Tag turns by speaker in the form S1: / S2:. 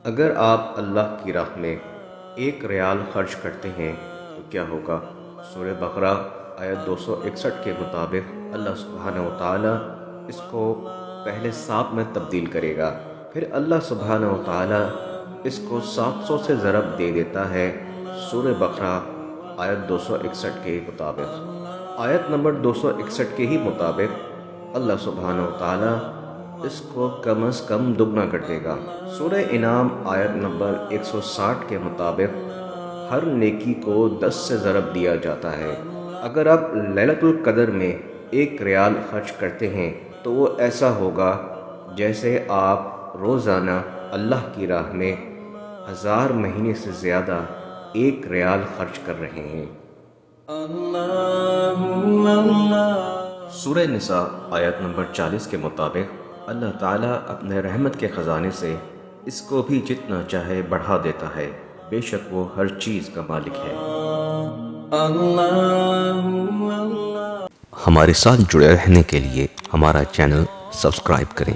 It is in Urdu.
S1: اگر آپ اللہ کی راہ میں 1 ریال خرچ کرتے ہیں تو کیا ہوگا؟ سورہ بقرہ آیت 261 کے مطابق اللہ سبحانہ و تعالیٰ اس کو پہلے 7 میں تبدیل کرے گا، پھر اللہ سبحانہ و تعالیٰ اس کو 700 سے ضرب دے دیتا ہے سورہ بقرہ آیت 261 کے مطابق۔ آیت نمبر 261 کے ہی مطابق اللہ سبحانہ و تعالیٰ اس کو کم از کم دگنا کر دے گا۔ سورہ انعام آیت نمبر 160 کے مطابق ہر نیکی کو 10 سے ضرب دیا جاتا ہے۔ اگر آپ لیلۃ القدر میں 1 ریال خرچ کرتے ہیں تو وہ ایسا ہوگا جیسے آپ روزانہ اللہ کی راہ میں 1000 مہینے سے زیادہ 1 ریال خرچ کر رہے ہیں۔ سورہ نساء آیت نمبر 40 کے مطابق اللہ تعالیٰ اپنے رحمت کے خزانے سے اس کو بھی جتنا چاہے بڑھا دیتا ہے، بے شک وہ ہر چیز کا مالک ہے۔ ہمارے ساتھ جڑے رہنے کے لیے ہمارا چینل سبسکرائب کریں۔